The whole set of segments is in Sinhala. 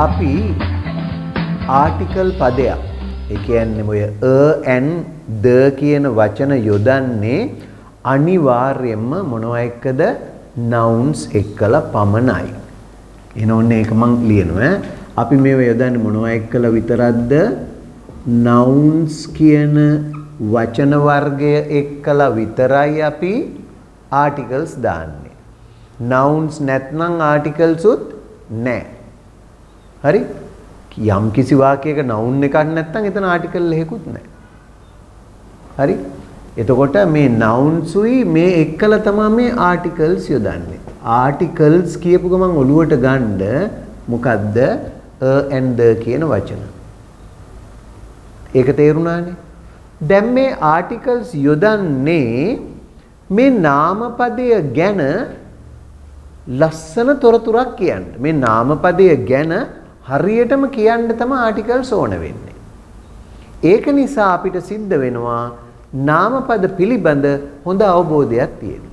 අපි ආටිකල් පදයක් ඒ කියන්නේ ඔය and the කියන වචන යොදන්නේ අනිවාර්යයෙන්ම මොනවා එක්කද nouns එක්කලා පමණයි. එහෙනම් ඔන්න ඒක මං ලියනවා. අපි මේව යොදන්නේ මොනවා එක්කලා විතරක්ද? nouns කියන වචන වර්ගය එක්කලා විතරයි අපි articles දාන්නේ. nouns නැත්නම් articles උත් නැහැ. හරි? යම් කිසි වාක්‍යයක noun එකක් නැත්නම් එතන article එකකුත් නැහැ. හරි? එතකොට මේ nouns උයි මේ එක්කලා තමයි මේ articles යොදන්නේ. articles කියපු ගමන් ඔලුවට ගන්න මොකද්ද? and the කියන වචන. ඒක තේරුණානේ? දැන් මේ articles යොදන්නේ මේ නාමපදය ගැන ලස්සන තොරතුරක් කියන්න. මේ නාමපදය ගැන හරියටම කියන්න තමයි articles ඕන වෙන්නේ. ඒක නිසා අපිට සිද්ධ වෙනවා නාමපද පිළිබඳ හොඳ අවබෝධයක් තියෙන්න.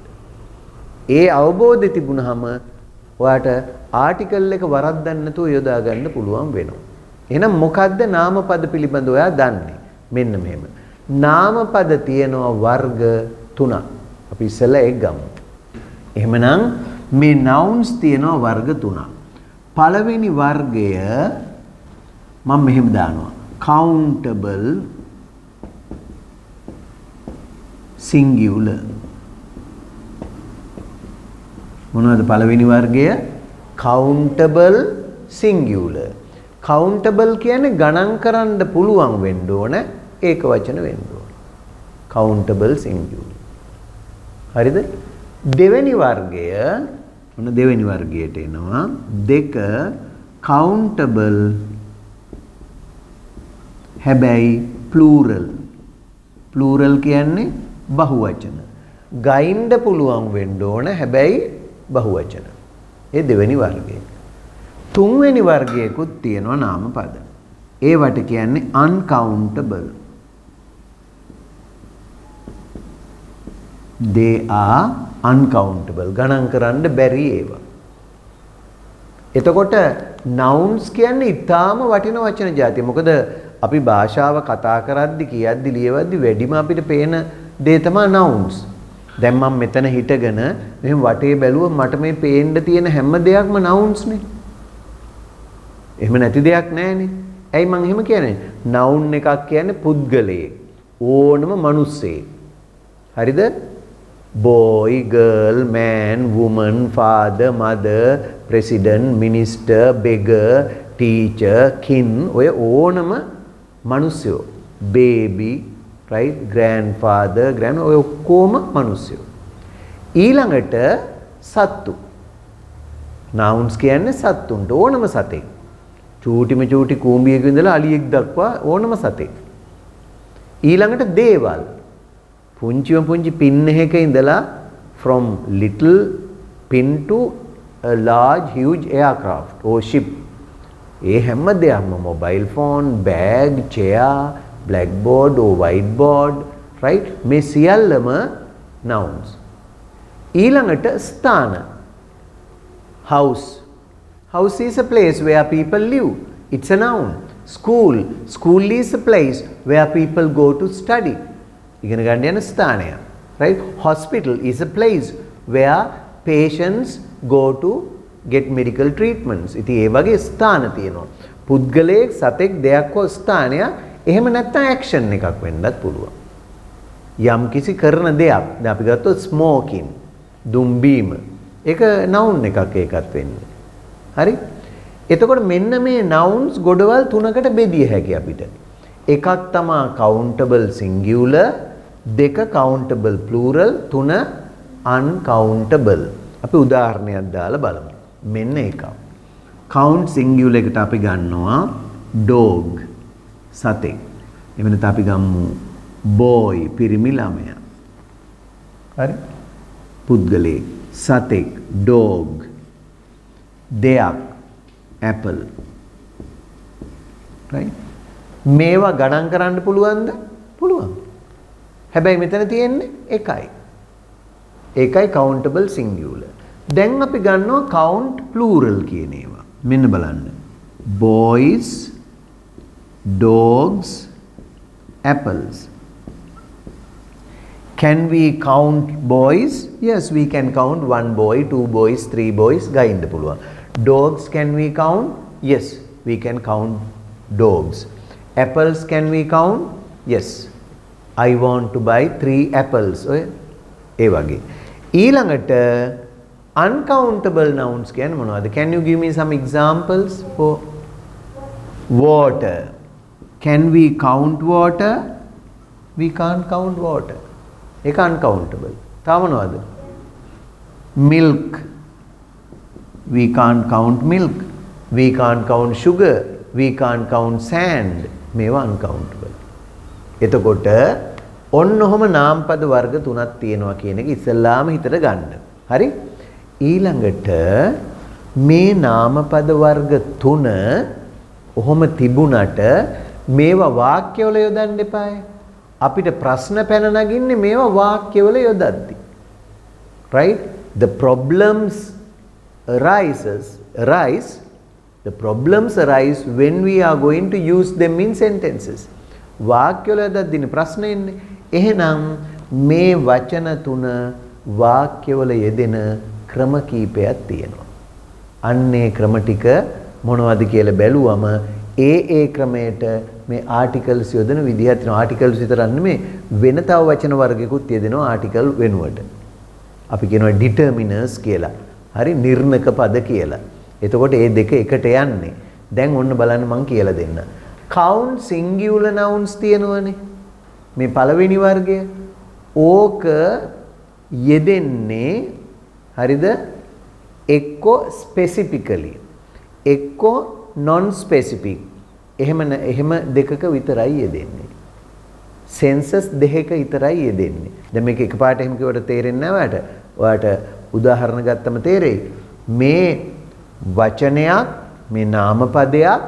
ඒ අවබෝධය තිබුණාම ඔයාට ආටිකල් එක වරද්දන්න නැතුව යොදා ගන්න පුළුවන් වෙනවා. එහෙනම් මොකද්ද නාමපද පිළිබඳ ඔයා දන්නේ? මෙන්න මෙහෙම. නාමපද තියෙනවා වර්ග 3ක්. අපි ඉස්සෙල්ලා ඒක ගමු. එහෙමනම් මේ nouns තියෙනවා වර්ග 3ක්. පළවෙනි වර්ගය මම මෙහෙම දානවා. countable singular. මොනවද පළවෙනි වර්ගය? countable singular. countable කියන්නේ ගණන් කරන්න පුළුවන් වෙන්න ඕන, ඒක වචන වෙන්න ඕන. countable singular. හරිද? දෙවෙනි වර්ගය මොන දෙවෙනි වර්ගයට එනවා? දෙක countable හැබැයි plural. plural කියන්නේ බහුවචන. ගයින්ද පුළුවන් වෙන්න ඕන, හැබැයි බහුවචන. ඒ දෙවෙනි වර්ගය. තුන්වෙනි වර්ගයකුත් තියෙනවා නාමපද. ඒවට කියන්නේ uncountable. they are uncountable. ගණන් කරන්න බැරි ඒවා. එතකොට nouns කියන්නේ ඊටාම වටින වචන જાතිය. මොකද අපි භාෂාව කතා කරද්දි කියද්දි ලියවද්දි වැඩිම අපිට පේන දේ තමයි nouns. දැන් මම මෙතන හිටගෙන මෙහෙම වටේ බැලුවොත් මට මේ පේන්න තියෙන හැම දෙයක්ම nouns නේ. එහෙම නැති දෙයක් නැහැනේ. ඇයි මම එහෙම කියන්නේ? noun එකක් කියන්නේ පුද්ගලයෙක්. ඕනම මිනිස්සෙක්. හරිද? boy, girl, man, woman, father, mother, president, minister, beggar, teacher, kin ඔය ඕනම මිනිස්සයෝ. baby, right, grandfather, ඔය ඔක්කොම මිනිස්සයෝ. ඊළඟට සත්තු. nouns කියන්නේ සත්තුන්ට ඕනම සතෙක්. චූටිම චූටි කූඹියක ඉඳලා අලියෙක් දක්වා ඕනම සතෙක්. ඊළඟට දේවල්. පුංචිම පුංචි පින් එකක ඉඳලා from little pin to a large huge aircraft or ship. ඒ හැම දෙයක්ම mobile phone, bag, chair, blackboard or whiteboard, right? මේ සියල්ලම nouns. ඊළඟට ස්ථාන. house. house is a place where people live. It's a noun. school. school is a place where people go to study. ඉගෙන ගන්න යන ස්ථානය. right? hospital is a place where patients go to get medical treatments. ඉතින් ඒ වගේ ස්ථාන තියෙනවා. පුද්ගලයෙක්, සතෙක්, දෙයක් හෝ ස්ථානය. එහෙම නැත්නම් action එකක් වෙන්නත් පුළුවන්. යම් කිසි කරන දෙයක්. දැන් අපි ගත්තොත් smoking, දුම්බීම. ඒක noun එකක් ඒකත් වෙන්නේ. හරි? එතකොට මෙන්න මේ nouns ගොඩවල් තුනකට බෙදිය හැකි අපිට. එකක් තමයි countable singular, දෙක countable plural, තුන uncountable. අපි උදාහරණයක් දාලා බලමු. මෙන්න එකක්. count singular එකට අපි ගන්නවා dog, සතෙක්. එහෙම නැත්නම් අපි ගමු boy, පිරිමි ළමයා. හරි? පුද්ගලයෙක්, සතෙක්, dog. දෙයක්, apple. right? මේවා ගණන් කරන්න පුළුවන්ද? පුළුවන්. හැබැයි මෙතන තියෙන්නේ එකයි. ඒකයි countable singular. දැන් අපි ගන්නවා count plural කියන ඒවා. මෙන්න බලන්න. boys, dogs, apples. Can we count boys? Yes, we can count 1 boy, 2 boys, 3 boys. ගයින්ද පුළුවන්. Dogs can we count? Yes, we can count dogs. Apples can we count? Yes. I want to buy 3 apples. ඔය ඒ වගේ. ඊළඟට uncountable nouns කියන්නේ මොනවද? Can you give me some examples for water? Can we count water? We can't count water. ඒක uncountable. තව මොනවද? Milk. We can't count milk. We can't count sugar. We can't count sand. මේවා uncountable. එතකොට ඔන්න ඔහම නාමපද වර්ග තුනක් තියෙනවා කියන එක ඉස්සෙල්ලාම හිතට ගන්න. හරි? ඊළඟට මේ නාමපද වර්ග තුන ඔහොම තිබුණට මේවා වාක්‍යවල යොදන්න එපායි. අපිට ප්‍රශ්න පැන නගින්නේ මේවා වාක්‍යවල යොදද්දි. Right? The problems arise when we are going to use them in sentences. වාක්‍යවල යොදද්දිනේ ප්‍රශ්නේ එන්නේ. එහෙනම් මේ වචන තුන වාක්‍යවල යෙදෙන ක්‍රම කීපයක් තියෙනවා. අන්නේ ක්‍රම ටික මොනවද කියලා බැලුවම ඒ ක්‍රමයට මේ ආටිකල්ස් යොදන විදිහක් තියෙනවා. ආටිකල්ස් විතරක් නෙමෙයි වෙන තව වචන වර්ගයකුත් යෙදෙනවා ආටිකල් වෙනුවට. අපි කියනවා ඩිටර්මිනර්ස් කියලා. හරි නිර්ණක පද කියලා. එතකොට මේ දෙක එකට යන්නේ. දැන් ඔන්න බලන්න මම කියලා දෙන්න. count singular nouns තියෙනවනේ. මේ පළවෙනි වර්ගය. ඕක යෙදෙන්නේ හරිද? එක්ක specifically එක්ක non specific. එහෙම දෙකක විතරයි යෙදෙන්නේ. සෙන්සස් දෙකක විතරයි යෙදෙන්නේ. දැන් මේක එකපාරට එහෙම කිව්වට තේරෙන්නේ නැහැ ඔයාලට. උදාහරණ ගත්තම තේරෙයි. මේ වචනයක් මේ නාමපදයක්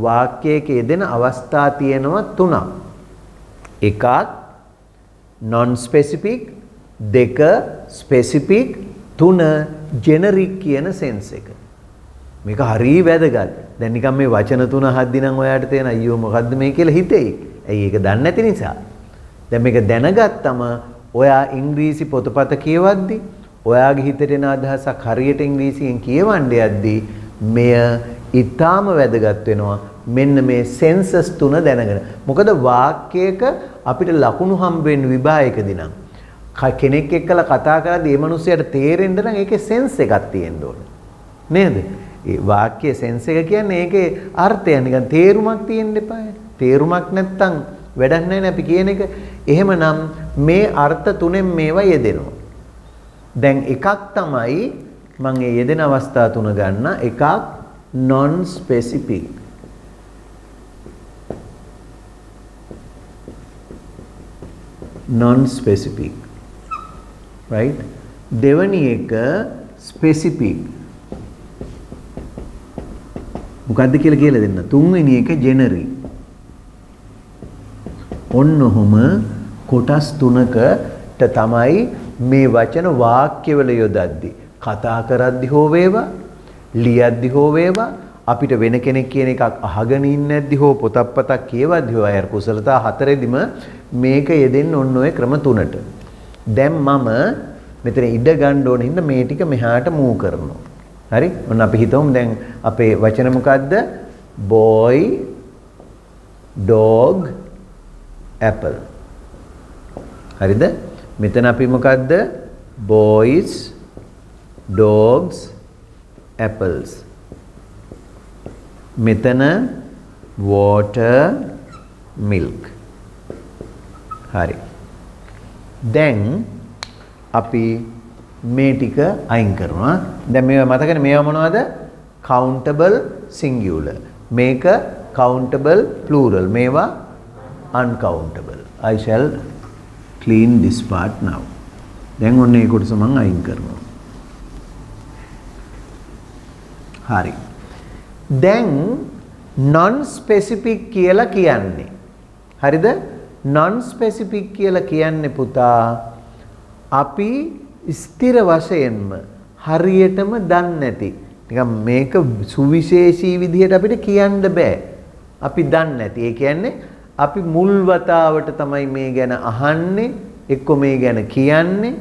වාක්‍යයක යෙදෙන අවස්ථා තියෙනවා 3ක්. එකක් non specific, දෙක specific, 3 generic කියන sense එක. මේක හරිය වැදගත්. දැන් නිකන් මේ වචන තුන අහද්දි නම් ඔයාලට තේන අයියෝ මොකද්ද මේ කියලා හිතෙයි. ඇයි ඒක දන්නේ නැති නිසා. දැන් මේක දැනගත්තම ඔයා ඉංග්‍රීසි පොතපත කියවද්දි ඔයාගේ හිතට එන අදහසක් හරියට ඉංග්‍රීසියෙන් කියවන්න යද්දී මෙය ඊටාම වැදගත් වෙනවා. මෙන්න මේ සෙන්සස් තුන දැනගෙන. මොකද වාක්‍යයක අපිට ලකුණු හම්බ වෙන විභාගයකදී නම් කෙනෙක් එක්කලා කතා කරද්දී ඒ මිනිහයාට තේරෙන්න නම් ඒකේ සෙන්ස් එකක් තියෙන්න ඕනේ. නේද? ඒ වාක්‍යයේ සෙන්ස් එක කියන්නේ ඒකේ අර්ථය නිකන් තේරුමක් තියෙන්න එපා. තේරුමක් නැත්තම් වැඩක් නැහැ අපි කියන එක. එහෙමනම් මේ අර්ථ තුනෙන් මේවා යෙදෙනවා. දැන් එකක් තමයි මම ඒ යෙදෙන අවස්ථා තුන ගන්න. එකක් non specific. non specific. right? දෙවැනි එක specific. මොකද්ද කියලා දෙන්න. තුන්වෙනි එක generic. ඔන්න ඔහම කොටස් තුනකට තමයි මේ වචන වාක්‍යවල යොදද්දි කතා කරද්දි හෝ වේවා ලියද්දි හෝ වේවා අපිට වෙන කෙනෙක් කියන එකක් අහගෙන ඉන්නද්දි හෝ පොතක් පතක් කියවද්දි හෝ අය කුසලතා හතරෙදිම මේක යෙදෙන්න ඔන්න ඔය ක්‍රම තුනට. දැන් මම මෙතන ඉඩ ගන්න ඕන හින්දා මේ ටික මෙහාට මූව් කරනවා. හරි? ඔන්න අපි හිතමු දැන් අපේ වචන මොකද්ද? boy, dog, apple. හරිද? මෙතන අපි මොකද්ද? boys, dogs, apples. මෙතන water, milk. හරි. දැන් අපි මේ ටික අයින් කරනවා. දැන් මේවා මතකනේ මේවා මොනවද? countable singular. මේක countable plural. මේවා uncountable. I shall clean this part now. දැන් ඔන්න ඒ කොටස මම අයින් කරනවා. හරි. දැන් non specific කියලා කියන්නේ. හරිද? non specific කියලා කියන්නේ පුතා අපි ස්ථිර වශයෙන්ම හරියටම දන්නේ නැති නිකන් මේක සුවිශේෂී විදිහට අපිට කියන්න බෑ. අපි දන්නේ නැති. ඒ කියන්නේ අපි මුල් වතාවට තමයි මේ ගැන අහන්නේ, එක්ක මේ ගැන කියන්නේ,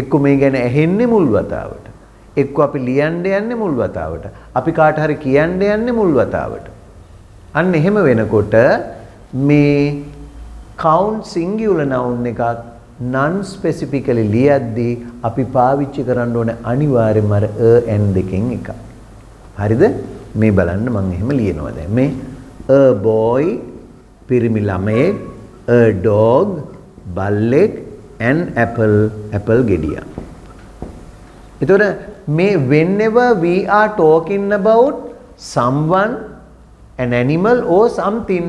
එක්ක මේ ගැන ඇහෙන්නේ මුල් වතාවට. එක්ක අපි ලියන්න යන්නේ මුල් වතාවට. අපි කාට හරි කියන්න යන්නේ මුල් වතාවට. අන්න එහෙම වෙනකොට මේ count singular noun එකක් non specifically ලියද්දී අපි පාවිච්චි කරන්න ඕනේ අනිවාර්යයෙන්ම අර a n දෙකෙන් එකක්. හරිද? මේ බලන්න මම එහෙම ලියනවා දැන්. මේ a boy පිරිමි ළමයෙක්, a dog බල්ලෙක්, an apple ගෙඩියක්. එතකොට මේ whenever we are talking about someone, an animal or something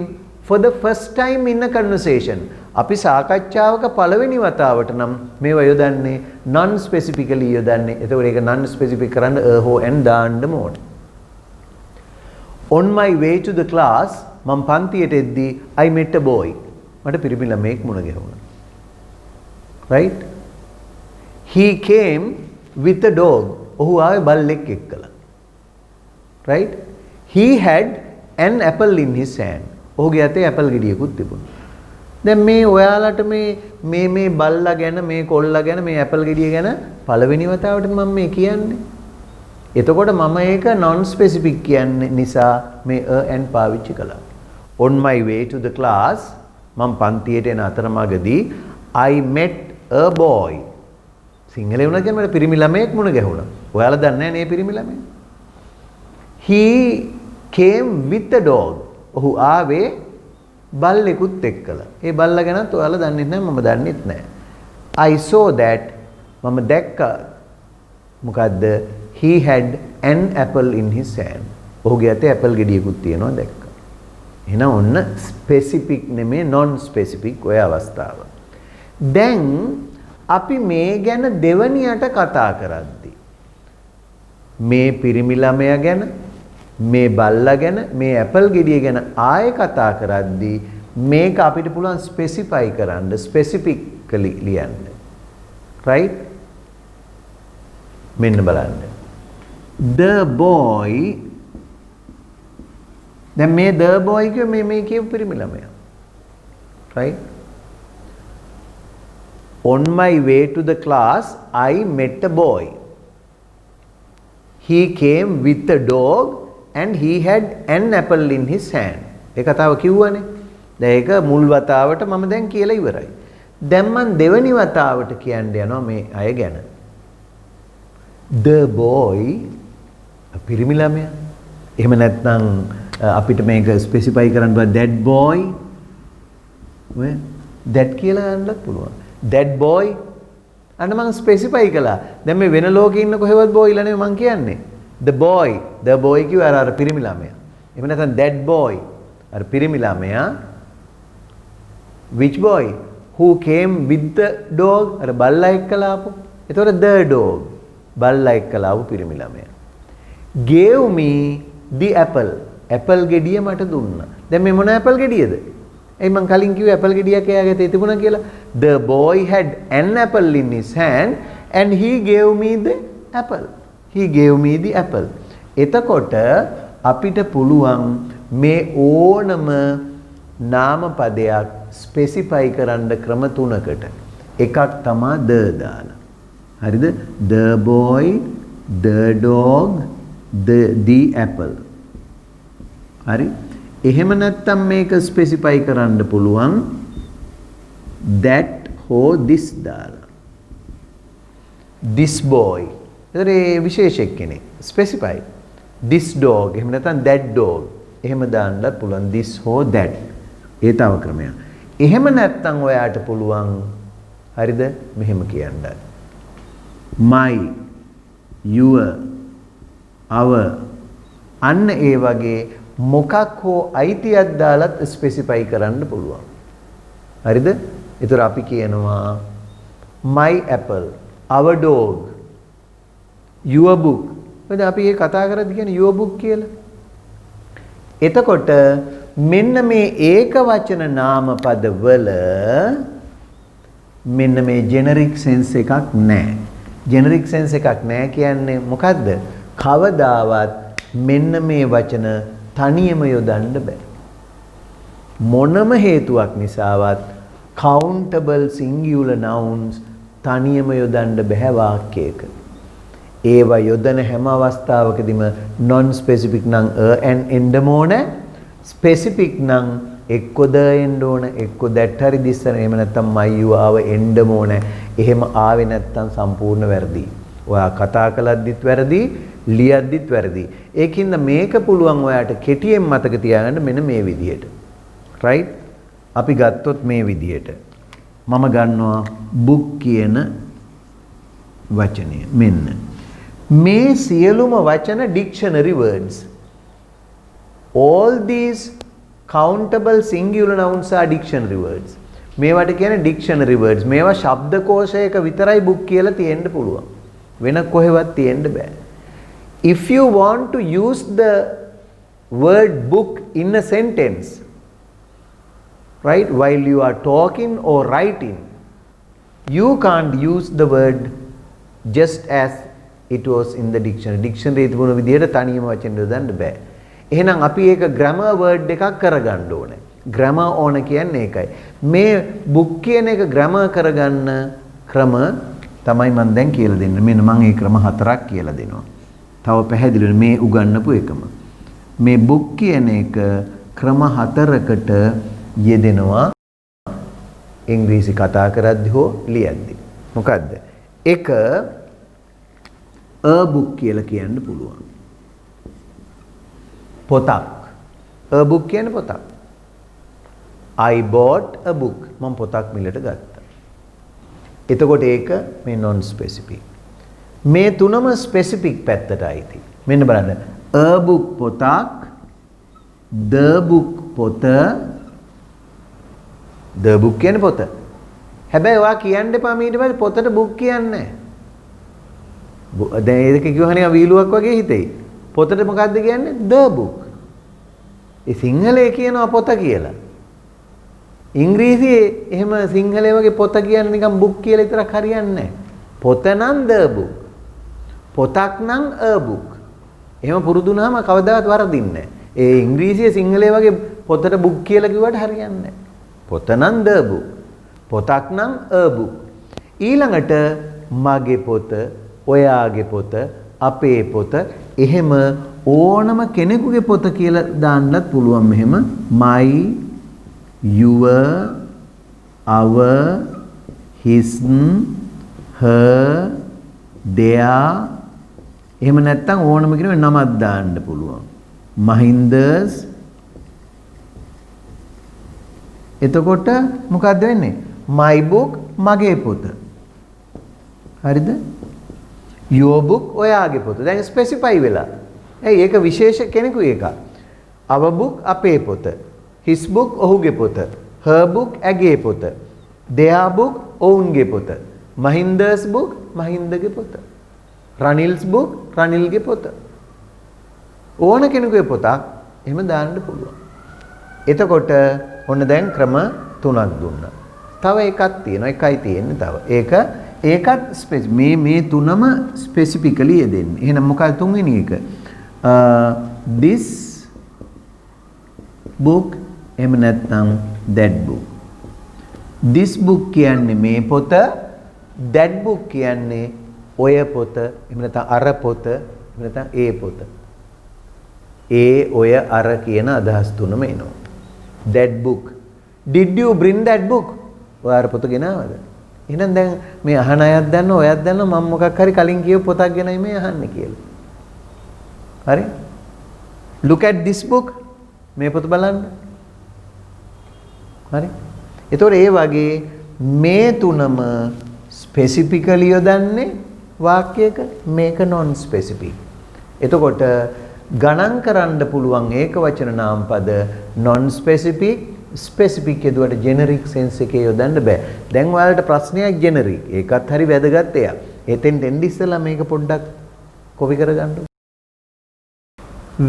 for the first time in a conversation, අපි සාකච්ඡාවක පළවෙනි වතාවට නම් මේවා යොදන්නේ non specifically යොදන්නේ. එතකොට ඒක non specific කරන්න a හෝ an දාන්න ඕනේ. On my way to the class, මම පන්තියට එද්දී I met a boy. මට පිරිමි ළමයෙක් මුණ ගැහුණා. Right? He came with a dog. ඔහු ආවේ බල්ලෙක් එක්කලා. Right? He had an apple in his hand. ඔහුගේ අතේ ඇපල් ගෙඩියකුත් තිබුණා. දැන් මේ ඔයාලට මේ බල්ලා ගැන, මේ කොල්ලා ගැන, මේ ඇපල් ගෙඩිය ගැන පළවෙනි වතාවට මම මේ කියන්නේ. එතකොට මම ඒක non specific කියන්නේ නිසා මේ a and පාවිච්චි කළා. On my way to the class, මම පන්තියට එන අතරමඟදී I met a boy. සිංහලේ වුණා කියන්නේ මට පිරිමි ළමයෙක් මුණ ගැහුණා. ඔයාලා දන්නේ නැහැ නේ පිරිමි ළමයා. He came with a dog. ඔහු ආවේ බල්ලෙකුත් එක්කලා. ඒ බල්ලා ගැනත් ඔයාලා දන්නේ නැහැ, මම දන්නෙත් නැහැ. I saw that, මම දැක්කා මොකද්ද? He had an apple in his hand. ඔහුගේ අතේ ඇපල් ගෙඩියකුත් තියෙනවා දැක්කා. එහෙනම් ඔන්න ස්පෙસિෆික් නෙමේ non specific ඔය අවස්ථාව. දැන් අපි මේ ගැන දෙවනියට කතා කරද්දී මේ පිරිමි ළමයා ගැන, මේ බල්ලා ගැන, මේ ඇපල් ගෙඩිය ගැන ආයෙ කතා කරද්දී මේක අපිට පුළුවන් ස්පෙસિෆයි කරන්න, ස්පෙસિෆිකලි ලියන්න. right? මෙන්න බලන්න. The boy, දැන් මේ the boy කිය මේ කියපු පිරිමි ළමයා. right? On my way to the class, I met a boy. He came with a dog and he had an apple in his hand. ඒ කතාව කිව්වනේ. දැන් ඒක මුල් වතාවට මම දැන් කියලා ඉවරයි. දැන් මම දෙවෙනි වතාවට කියන්න යනවා මේ අය ගැන. The boy, පිරිමි ළමයා. එහෙම නැත්නම් අපිට මේක ස්පෙસિෆයි කරන්න බෑ that boy. වේ that කියලා ගන්නත් පුළුවන්. that boy අන්න මම ස්පෙસિෆයි කළා. දැන් මේ වෙන ලෝකේ ඉන්න කොහෙවත් බෝයිලා නෙමෙයි මම කියන්නේ. the boy කිව්ව අර පිරිමි ළමයා. එහෙම නැත්නම් that boy අර පිරිමි ළමයා. which boy? who came with the dog? අර බල්ලා එක්කලා ආපු. එතකොට the dog බල්ලා එක්කලා ආපු පිරිමි ළමයා. gave me the apple. apple ගෙඩිය මට දුන්නා. දැන් මේ මොන apple ගෙඩියද? එයි මං කලින් කිව්වේ ඇපල් ගෙඩියක් එයාගේ අතේ තිබුණා කියලා. The boy had an apple in his hand and he gave me the apple. He gave me the apple. එතකොට අපිට පුළුවන් මේ ඕනම නාම පදයක් ස්පෙસિෆයි කරන්න ක්‍රම තුනකට. එකක් තමයි the දාලා. හරිද? The boy, the dog, the apple. හරි? එහෙම නැත්නම් මේක ස්පෙસિෆයි කරන්න පුළුවන් that හෝ this දාලා. this boy. ඒතර ඒ විශේෂයක් කෙනෙක් ස්පෙસિෆයි. this dog එහෙම නැත්නම් that dog. එහෙම දාන්නත් පුළුවන් this හෝ that. ඒ තව ක්‍රමයක්. එහෙම නැත්නම් ඔයාට පුළුවන් හරිද මෙහෙම කියන්න. my, your, our අන්න ඒ වගේ මොකක් හෝ අයිතියක් දාලත් ස්පෙસિෆයි කරන්න පුළුවන්. හරිද? ඒතර අපි කියනවා my apple, our dog, your book. මොකද අපි මේ කතා කරද්දී කියන්නේ your book කියලා. එතකොට මෙන්න මේ ඒක වචන නාම පදවල මෙන්න මේ ජෙනරික් සෙන්ස් එකක් නැහැ. ජෙනරික් සෙන්ස් එකක් නැහැ කියන්නේ මොකද්ද? කවදාවත් මෙන්න මේ වචන තනියම යොදන්න බෑ. මොනම හේතුවක් නිසාවත් countable singular nouns තනියම යොදන්න බෑ වාක්‍යයක. ඒවා යොදන හැම අවස්ථාවකදීම non specific නම් and end ඕන, specific නම් එක්ක ද එන්න ඕන, එක්ක that හරි this හරි, එහෙම නැත්නම් my you ආව එන්න ඕන. එහෙම ආවේ නැත්නම් සම්පූර්ණ වැරදි. ඔයා කතා කළද්දිත් වැරදි, ලියද්දිත් වැරදි. ඒකින්ද මේක පුළුවන් ඔයාට කෙටියෙන් මතක තියාගන්න මෙන්න මේ විදිහට. right? අපි ගත්තොත් මේ විදිහට. මම ගන්නවා book කියන වචනය. මෙන්න. මේ සියලුම වචන dictionary words. All these countable singular nouns are dictionary words. මේවට කියන්නේ dictionary words. මේවා ශබ්දකෝෂයක විතරයි book කියලා තියෙන්න පුළුවන්. වෙන කොහෙවත් තියෙන්න බෑ. If you want to use the word book in a sentence, right, while you are talking or writing, you can't use the word just as it was in the dictionary. Dictionary තිබුණ විදිහට තනියම වචන යොදන්න බෑ. එහෙනම් අපි ඒක grammar word එකක් කරගන්න ඕනේ. grammar ඕන කියන්නේ ඒකයි. මේ book කියන එක grammar කරගන්න ක්‍රම තමයි මම දැන් කියලා දෙන්නේ. මෙන්න මම ඒ ක්‍රම 4ක් කියලා දෙනවා. තව පැහැදිලිව මේ උගන්වපු එකම. මේ book කියන එක ක්‍රම 4කට යෙදෙනවා ඉංග්‍රීසි කතා කරද්දී හෝ ලියද්දී. මොකද්ද? එක a book කියලා කියන්න පුළුවන්. පොතක්. a book කියන්නේ පොතක්. I bought a book. මම පොතක් මිලට ගත්තා. එතකොට ඒක මේ non specific. මේ තුනම specific පැත්තට අයිති. මෙන්න බලන්න. a book පොතක්, the book පොත, the book කියන්නේ පොත. හැබැයි ඔයා කියන්න එපා ඊට පස්සේ පොතට book කියන්නේ නැහැ. දැන් ඒක කිව්වහම නිකන් වීලුවක් වගේ හිතෙයි. පොතට මොකද්ද කියන්නේ? the book. ඒ සිංහලයේ කියනවා පොත කියලා. ඉංග්‍රීසියේ එහෙම සිංහලයේ වගේ පොත කියන්නේ නිකන් book කියලා විතරක් හරියන්නේ නැහැ. පොත නම් the book. පොතක් නම් a book. එහෙම පුරුදු වුණාම කවදාවත් වරදින්නේ නැහැ. ඒ ඉංග්‍රීසියේ සිංහලයේ වගේ පොතට book කියලා කිව්වට හරියන්නේ නැහැ. පොත නම් the book. පොතක් නම් a book. ඊළඟට මගේ පොත, ඔයාගේ පොත, අපේ පොත, එහෙම ඕනම කෙනෙකුගේ පොත කියලා දාන්නත් පුළුවන්. මෙහෙම my, your, our, his, her, their, එහෙම නැත්නම් ඕනම කෙනෙකුගේ නමක් දාන්න පුළුවන්. Mahindas. එතකොට මොකද්ද වෙන්නේ? my book මගේ පොත. හරිද? your book ඔයාගේ පොත. දැන් ස්පෙસિෆයි වෙලා. ඇයි ඒක විශේෂ කෙනෙකුගේ එකක්. our book අපේ පොත. his book ඔහුගේ පොත. her book ඇගේ පොත. their book ඔවුන්ගේ පොත. Mahindas book මහින්දගේ පොත. Ranil's book රනිල්ගේ පොත. ඕන කෙනෙකුගේ පොතක් එහෙම දාන්න පුළුවන්. එතකොට ඔන්න දැන් ක්‍රම 3ක් දුන්නා. තව එකක් තියෙනවා. එකයි තියෙන්නේ තව. ඒකත් මේ තුනම ස්පෙસિෆිකලි යෙදෙන්නේ. එහෙනම් මොකක්ද තුන්වෙනි එක? this book එහෙම නැත්නම් that book. this book කියන්නේ මේ පොත, that book කියන්නේ ඔය පොත, එහෙම නැත්නම් අර පොත, එහෙම නැත්නම් ඒ පොත. ඒ ඔය අර කියන අදහස් තුනම එනවා. that book. did you bring that book? ඔයාර පොත ගෙනාවද? එහෙනම් දැන් මේ අහන අයත් දන්නවා, ඔයත් දන්නවා මම මොකක් හරි කලින් කියව පොතක් ගෙනයි මේ අහන්නේ කියලා. හරි? look at this book. මේ පොත බලන්න. හරි? ඒතකොට ඒ වගේ මේ තුනම ස්පෙસિෆිකලි යොදන්නේ වාක්‍යයක, මේක non specific. එතකොට ගණන් කරන්න පුළුවන් ඒක වචන නාමපද non specific, specific කියදුවට generic sense එකේ යොදන්න බෑ. දැන් ඔයාලට ප්‍රශ්නයක් generic. ඒකත් හරි වැදගත් එකක්. එතෙන් දෙන්න ඉස්සෙල්ලා මේක පොඩ්ඩක් කොපි කරගන්න.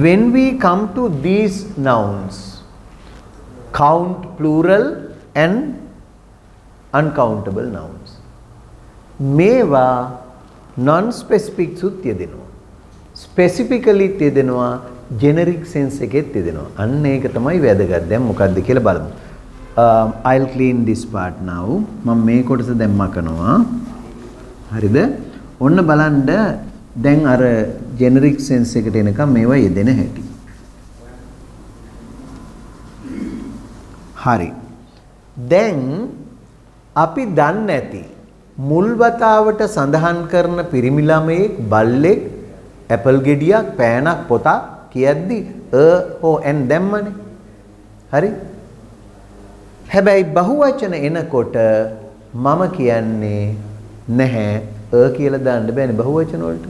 When we come to these nouns, count plural and uncountable nouns. මේවා non specific සුත් යෙදෙනවා. specifically තියදෙනවා generic sense එකෙත් තියදෙනවා. අන්න ඒක තමයි වැදගත්. දැන් මොකක්ද කියලා බලමු. I'll clean this part now. මම මේ කොටස දැන් මකනවා. හරිද? ඔන්න බලන්න දැන් අර generic sense එකට එනකම් මේවා යෙදෙන හැටි. හරි. දැන් අපි දන්නේ නැති මුල් වතාවට සඳහන් කරන පිරිමි ළමයෙක් බල්ලෙක් ඇපල් ගෙඩියක් පෑනක් පොතක් කියද්දි හෝ එන් දැම්මනේ. හරි? හැබැයි බහුවචන එනකොට මම කියන්නේ නැහැ කියලා දාන්න බෑනේ බහුවචන වලට.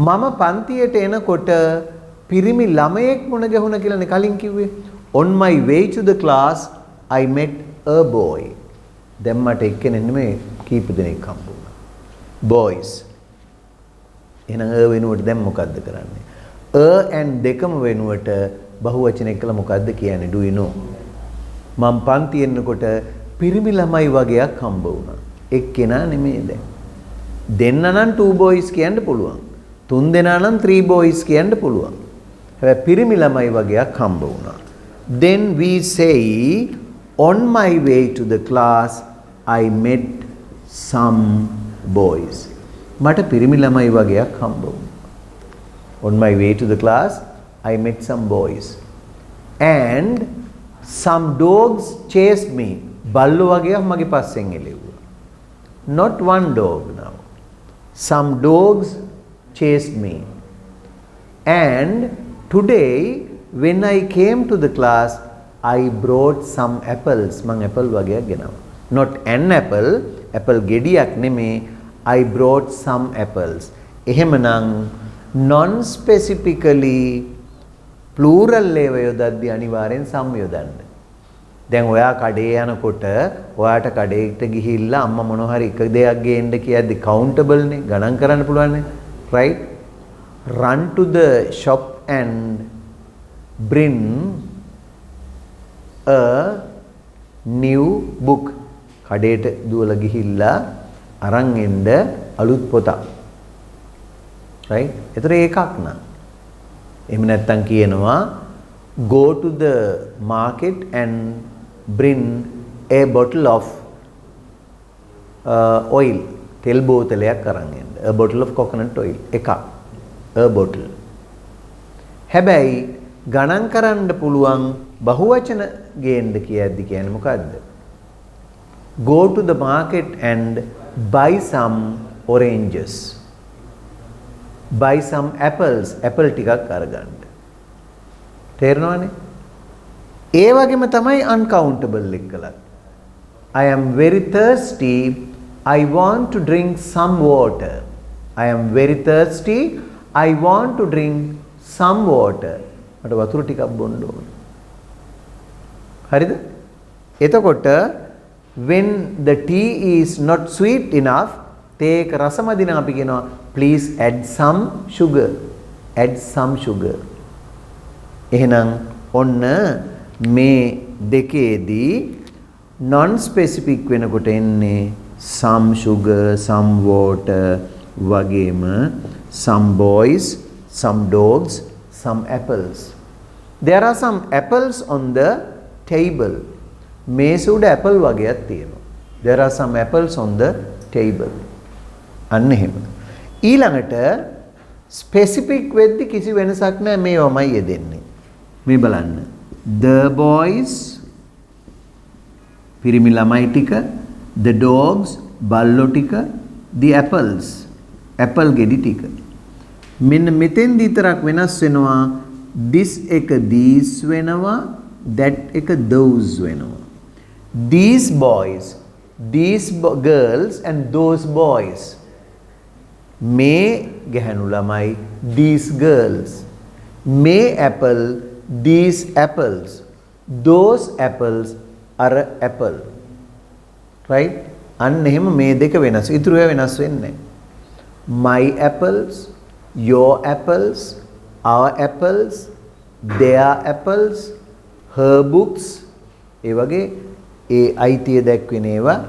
මම පන්තියට එනකොට පිරිමි ළමයෙක් මුණ ගැහුණා කියලානේ කලින් කිව්වේ. On my way to the class I met a boy. දැන් මට එක්කෙනෙක් නෙමෙයි කීප දෙනෙක් හම්බ වුණා. boys. එහෙනම් වෙනුවට දැන් මොකද්ද කරන්නේ? and දෙකම වෙනුවට බහුවචන එක්කලා මොකද්ද කියන්නේ? do you know? මම පන්ති එන්නකොට පිරිමි ළමයි වගේක් හම්බ වුණා. එක්කෙනා නෙමෙයි දැන්. දෙන්න නම් 2 boys කියන්න පුළුවන්. 3 දෙනා නම් 3 boys කියන්න පුළුවන්. හැබැයි පිරිමි ළමයි වගේක් හම්බ වුණා. Then we say on my way to the class I met some boys. මට පිරිමි ළමයි වගේක් හම්බ වුණා. On my way to the class I met some boys. And some dogs chased me. බල්ලෝ වගේක් මගේ පස්සෙන් එළෙව්වා. Not one dog now. Some dogs chased me. And today when I came to the class I brought some apples. මං apple වගේක් ගෙනාවා. Not an apple, apple ගෙඩියක් නෙමේ. I brought some apples. එහෙමනම් non specifically plural ඒව යොදද්දී අනිවාර්යෙන් some යොදන්න. දැන් ඔයා කඩේ යනකොට ඔයාට කඩේට ගිහිල්ලා අම්මා මොන හරි එක දෙයක් ගේන්න කියද්දි countable නේ ගණන් කරන්න පුළුවන් නේ right run to the shop and bring a new book කඩේට දුවලා ගිහිල්ලා අරන් එන්න අලුත් පොතක් right ඒතර ඒකක් නා එහෙම නැත්තම් කියනවා go to the market and bring a bottle of oil තෙල් බෝතලයක් අරන් එන්න a bottle of coconut oil එකක් a bottle හැබැයි ගණන් කරන්න පුළුවන් බහුවචන ගේන්න කියද්දි කියන්නේ මොකද්ද go to the market and buy some oranges buy some apples apple ටිකක් අරගන්න තේරෙනවනේ ඒ වගේම තමයි uncountable එක්කලත් I am very thirsty I want to drink some water I am very thirsty I want to drink some water මට වතුර ටිකක් බොන්න ඕන හරිද එතකොට when the tea is not sweet enough තේ එක රසමදි නම් අපි කියනවා please add some sugar එහෙනම් ඔන්න මේ දෙකේදී non specific වෙනකොට එන්නේ some sugar some water වගේම some boys some dogs some apples there are some apples on the table මේස උඩ apple වගේක් තියෙනවා there are some apples on the table අන්න එහෙම ඊළඟට specific වෙද්දි කිසි වෙනසක් නැහැ මේවමයි යෙදෙන්නේ මේ බලන්න the boys පිරිමි ළමයි ටික the dogs බල්ලෝ ටික the apples apple ගෙඩි ටික මෙන්න මෙතෙන්දි විතරක් වෙනස් වෙනවා this එක these වෙනවා that එක those වෙනවා these boys these girls and those boys මේ ගැහැණු ළමයි these girls මේ apple these apples those apples are apple right අන්න එහෙම මේ දෙක වෙනස් ඉතුරු ඒවා වෙනස් වෙන්නේ my apples your apples our apples their apples her books ඒ වගේ ඒ අයිතිය දැක්වෙන ඒවා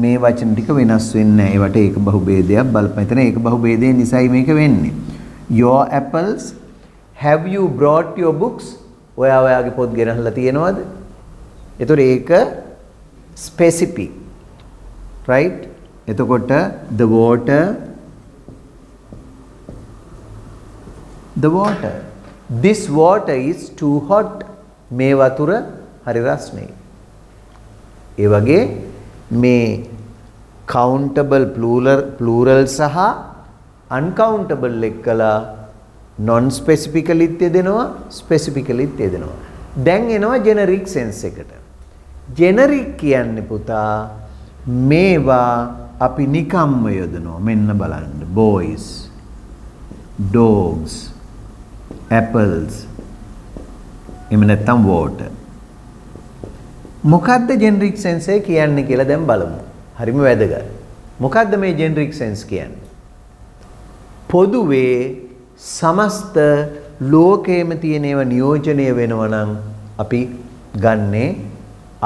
මේ වචන ටික වෙනස් වෙන්නේ නැහැ ඒවට ඒක බහුභේදයක් බලපන් එතන ඒක බහුභේදයෙන් නිසායි මේක වෙන්නේ your apples, have you brought your books? ඔයා ඔයාගේ පොත් ගෙනහලා තියෙනවද? එතකොට ඒක specific, right? එතකොට the water, this water is too hot. මේ වතුර හරි රස්නේ. ඒ වගේ මේ countable plural සහ uncountable එක්කලා non specifically යෙදෙනවා, specifically යෙදෙනවා. දැන් එනවා generic sense එකට. generic කියන්නේ පුතා මේවා අපි නිකම්ම යොදනවා. මෙන්න බලන්න. boys, dogs, apples, එහෙම නැත්නම් water. මොකද්ද generic sense එක කියන්නේ කියලා දැන් බලමු. හරිම වැදගත්. මොකද්ද මේ generic sense කියන්නේ? පොදුවේ සමස්ත ලෝකයේම තියෙන ඒවා නියෝජනය වෙනවා නම් අපි ගන්නේ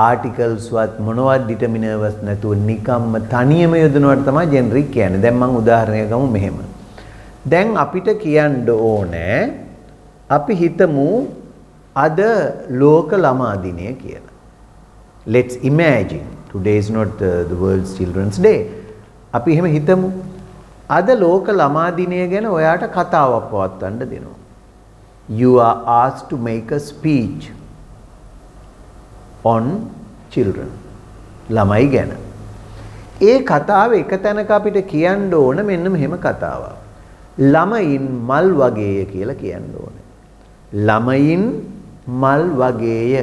articles වත් මොනවත් determiners නැතුව නිකම්ම තනියම යොදනවට තමයි generic කියන්නේ. දැන් මම උදාහරණයක් ගමු මෙහෙම. දැන් අපිට කියන්න ඕනේ අපි හිතමු අද ලෝක ළමා දිනය කියලා. Let's imagine today is not the world's children's day. අපි එහෙම හිතමු. අද ලෝක ළමා දිනය ගැන ඔයාට කතාවක් පවත්වන්න දෙනවා. You are asked to make a speech on children. ළමයි ගැන. ඒ කතාව එක තැනක අපිට කියන්න ඕන මෙන්න මෙහෙම කතාවක්. ළමයින් මල් වගේය කියලා කියන්න ඕනේ. ළමයින් මල් වගේය.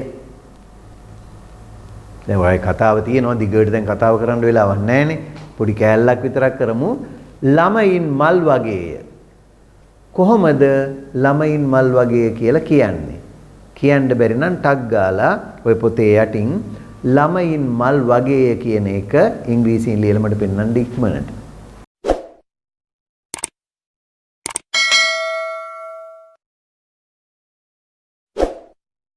දැන් ඔය කතාව තියෙනවා දිගට දැන් කතාව කරන්න වෙලාවක් නැහැනේ. පොඩි කෑල්ලක් විතරක් කරමු. ළමයින් මල් වගේය. කොහොමද ළමයින් මල් වගේය කියලා කියන්නේ? කියන්න බැරි නම් ටක් ගාලා ඔය පොතේ යටින් ළමයින් මල් වගේය කියන එක ඉංග්‍රීසියෙන් ලියලා මට පෙන්නන්න ඉක්මනට.